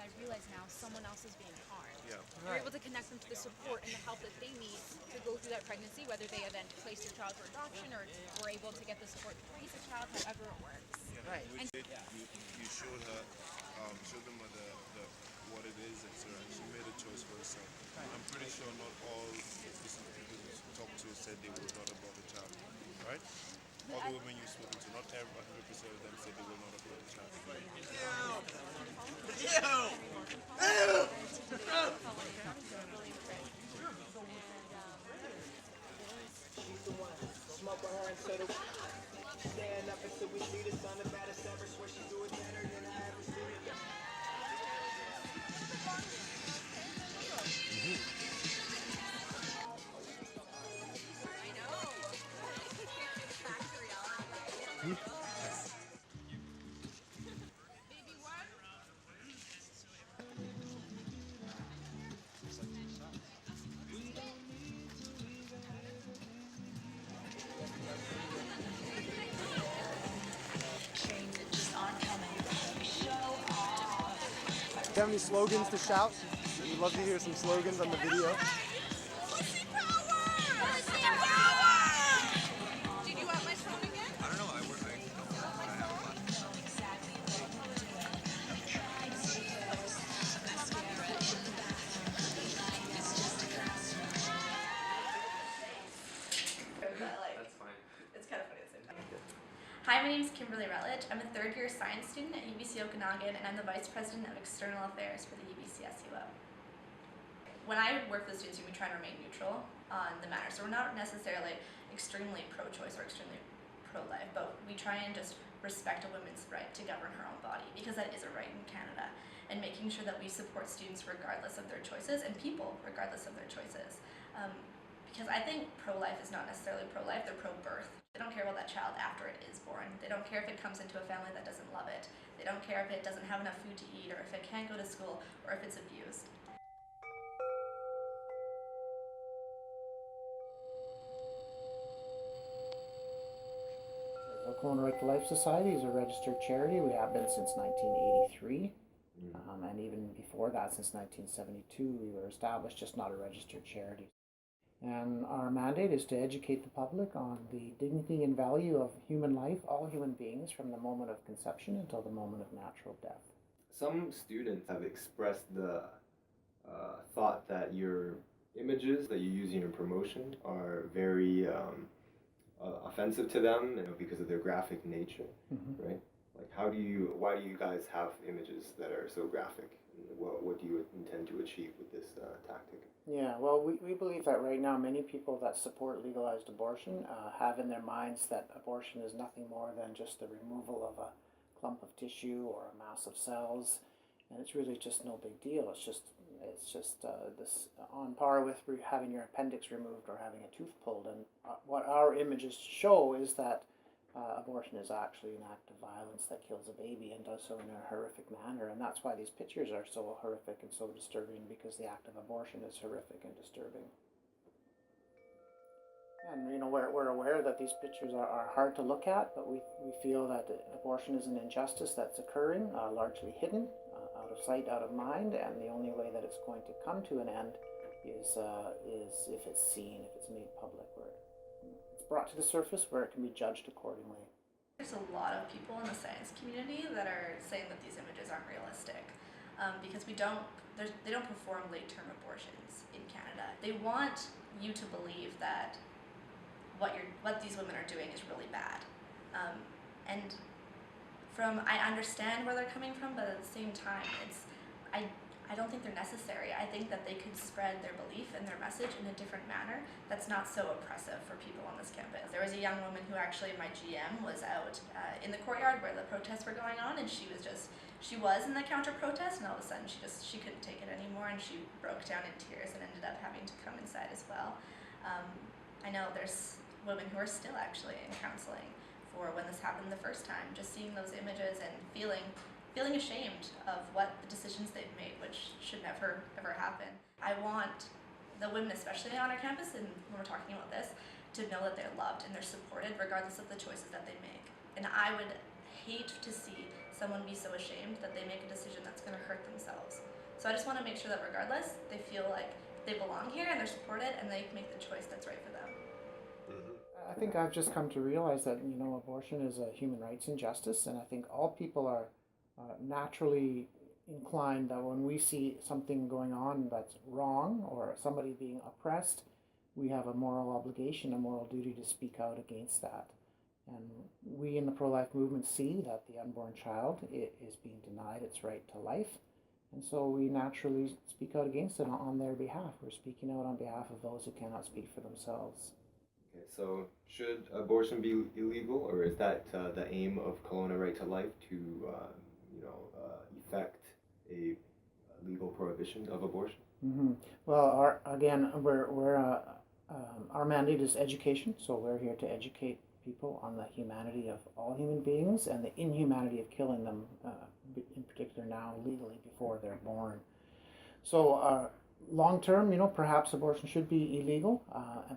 I realize now someone else is being harmed. Yeah. You're able to connect them to the support and the help that they need to go through that pregnancy, whether they then place their child for adoption or were able to get the support to raise a child, however it works. Right. And You showed her, showed them what it is, etc. She made a choice for herself. I'm pretty sure not all people you talked to said they will not abort the child, right? All the women you've spoken to, not every 100% of them said they will not abort the child. She's the one. Smoke with her until the stand up until we see the sun about us ever. Swear she do it better than I ever seen it. Do you have any slogans to shout? We'd love to hear some slogans on the video. did you want my phone again? I don't know. I don't know. I have fun. That's fine. It's kind of funny at the same time. Hi, my name is Kimberly Rutledge. I'm a third-year science student at UBCO Okanagan, and I'm the Vice President of External Affairs for the UBCSUO. When I work with the students, we try to remain neutral on the matter. So we're not necessarily extremely pro-choice or extremely pro-life, but we try and just respect a woman's right to govern her own body, because that is a right in Canada, and making sure that we support students regardless of their choices and people regardless of their choices. Because I think pro-life is not necessarily pro-life, they're pro-birth. They don't care about that child after it is born. They don't care if it comes into a family that doesn't love it. They don't care if it doesn't have enough food to eat, or if it can't go to school, or if it's abused. The Kelowna Right to Life Society is a registered charity. We have been since 1983. And even before that, since 1972, we were established, just not a registered charity. And our mandate is to educate the public on the dignity and value of human life, all human beings, from the moment of conception until the moment of natural death. Some students have expressed the thought that your images that you use in your promotion are very offensive to them, because of their graphic nature, right? Like, why do you guys have images that are so graphic? What do you intend to achieve with this tactic? Yeah, well, we believe that right now many people that support legalized abortion have in their minds that abortion is nothing more than just the removal of a clump of tissue or a mass of cells, and it's really just no big deal. It's just this on par with having your appendix removed or having a tooth pulled. And what our images show is that abortion is actually an act of violence that kills a baby, and does so in a horrific manner. And that's why these pictures are so horrific and so disturbing, because the act of abortion is horrific and disturbing. And we're aware that these pictures are hard to look at, but we feel that abortion is an injustice that's occurring, largely hidden, out of sight, out of mind, and the only way that it's going to come to an end is if it's seen, if it's made public, where it's brought to the surface, where it can be judged accordingly. There's a lot of people in the science community that are saying that these images aren't realistic, because they don't perform late-term abortions in Canada. They want you to believe that what these women are doing is really bad, and I understand where they're coming from, but at the same time, I don't think they're necessary. I think that they could spread their belief and their message in a different manner that's not so oppressive for people on this campus. There was a young woman who actually, my GM, was out in the courtyard where the protests were going on, and she was in the counter protest, and all of a sudden she couldn't take it anymore, and she broke down in tears and ended up having to come inside as well. I know there's women who are still actually in counseling for when this happened the first time, just seeing those images and feeling ashamed of what the decisions they've made, which should never ever happen. I want the women, especially on our campus, and when we're talking about this, to know that they're loved and they're supported regardless of the choices that they make. And I would hate to see someone be so ashamed that they make a decision that's going to hurt themselves. So I just want to make sure that regardless, they feel like they belong here and they're supported and they make the choice that's right for them. I think I've just come to realize that, abortion is a human rights injustice, and I think all people are naturally inclined that when we see something going on that's wrong or somebody being oppressed, we have a moral obligation, a moral duty to speak out against that. And we in the pro-life movement see that the unborn child is being denied its right to life. And so we naturally speak out against it on their behalf. We're speaking out on behalf of those who cannot speak for themselves. Okay, so should abortion be illegal, or is that the aim of Kelowna Right to Life to, effect a legal prohibition of abortion? Mm-hmm. Well, our mandate is education, so we're here to educate people on the humanity of all human beings and the inhumanity of killing them, in particular now legally before they're born. So long term, perhaps abortion should be illegal,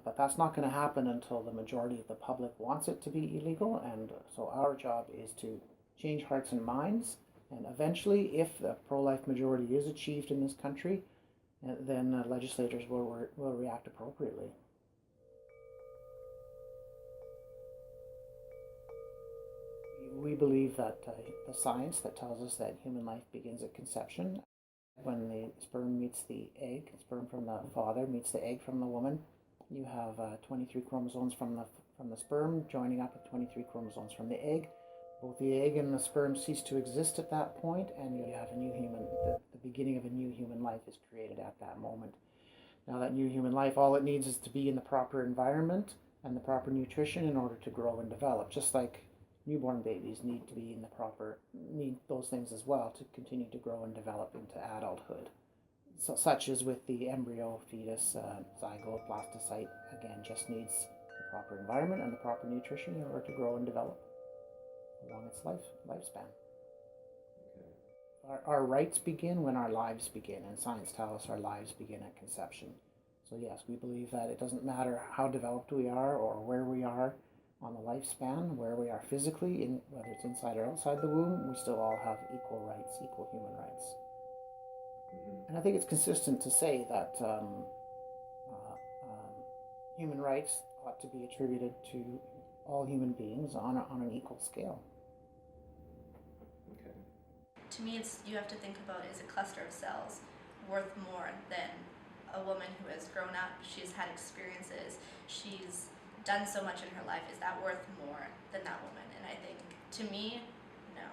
but that's not going to happen until the majority of the public wants it to be illegal. And so our job is to change hearts and minds. And eventually, if the pro-life majority is achieved in this country, then legislators will react appropriately. We believe that the science that tells us that human life begins at conception. When the sperm meets the egg, sperm from the father meets the egg from the woman, you have 23 chromosomes from the sperm joining up with 23 chromosomes from the egg. Both the egg and the sperm cease to exist at that point, and you have a new human. The beginning of a new human life is created at that moment. Now, that new human life, all it needs is to be in the proper environment and the proper nutrition in order to grow and develop. Just like newborn babies need those things as well to continue to grow and develop into adulthood. So, such as with the embryo, fetus, zygote, blastocyte, again, just needs the proper environment and the proper nutrition in order to grow and develop along its lifespan. Okay. Our rights begin when our lives begin, and science tells us our lives begin at conception. So yes, we believe that it doesn't matter how developed we are or where we are on the lifespan, where we are physically, whether it's inside or outside the womb, we still all have equal rights, equal human rights. Mm-hmm. And I think it's consistent to say that human rights ought to be attributed to all human beings on an equal scale. Okay. To me, you have to think about, is a cluster of cells worth more than a woman who has grown up, she's had experiences, she's done so much in her life? Is that worth more than that woman? And I think, to me, no.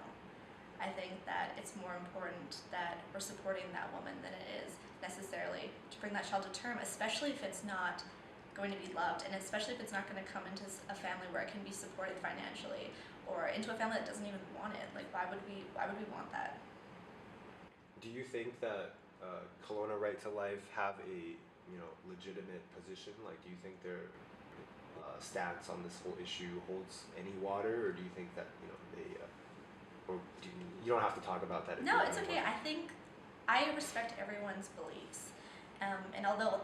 I think that it's more important that we're supporting that woman than it is necessarily to bring that child to term, especially if it's not going to be loved, and especially if it's not going to come into a family where it can be supported financially, or into a family that doesn't even want it. Like, why would we want that? Do you think that Kelowna Right to Life have a legitimate position? Like, do you think their stance on this whole issue holds any water, or do you think that they or you don't have to talk about that? No, it's okay. I think I respect everyone's beliefs. And although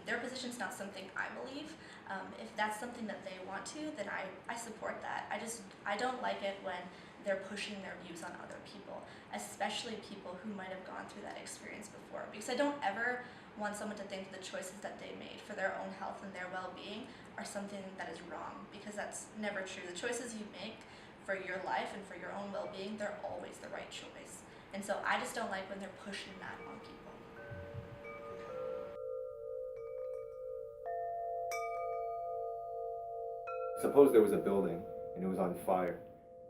their position's not something I believe, if that's something that they want to, then I support that. I don't like it when they're pushing their views on other people, especially people who might have gone through that experience before, because I don't ever want someone to think the choices that they made for their own health and their well-being are something that is wrong, because that's never true. The choices you make for your life and for your own well-being, they're always the right choice. And so I just don't like when they're pushing that on people. Suppose there was a building and it was on fire,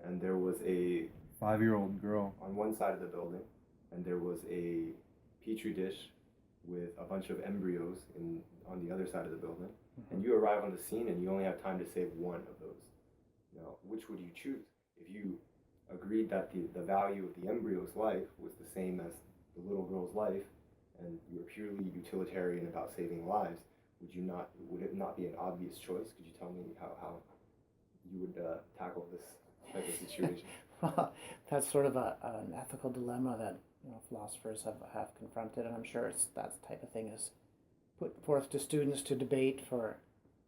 and there was a 5-year-old girl on one side of the building, and there was a petri dish with a bunch of embryos on the other side of the building, and you arrive on the scene and you only have time to save one of those. Now, which would you choose? If you agreed that the value of the embryo's life was the same as the little girl's life, and you were purely utilitarian about saving lives, would it not be an obvious choice? Could you tell me how you would tackle this type of situation? Well, that's sort of an ethical dilemma that philosophers have confronted, and I'm sure that type of thing is put forth to students to debate for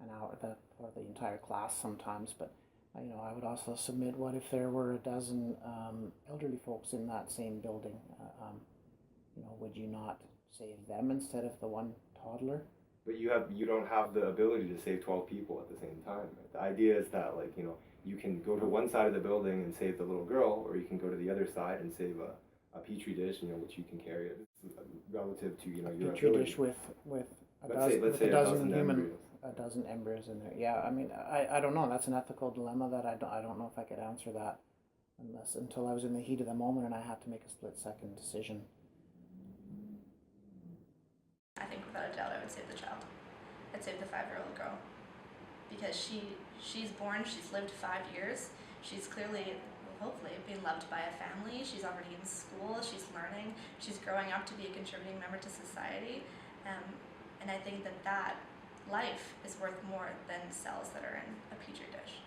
an hour, for the entire class sometimes. But I would also submit, what if there were a dozen elderly folks in that same building. Would you not save them instead of the one toddler? But you don't have the ability to save 12 people at the same time. Right? The idea is that you can go to one side of the building and save the little girl, or you can go to the other side and save a petri dish, which you can carry relative to your petri ability. dish with let's say a dozen embryos. A dozen embryos in there. Yeah, I mean, I don't know. That's an ethical dilemma that I don't know if I could answer that until I was in the heat of the moment and I had to make a split-second decision. I think without a doubt I would save the child. I'd save the 5-year-old girl. Because she's born, she's lived 5 years. She's clearly, hopefully, being loved by a family. She's already in school, she's learning, she's growing up to be a contributing member to society. And I think that life is worth more than cells that are in a petri dish.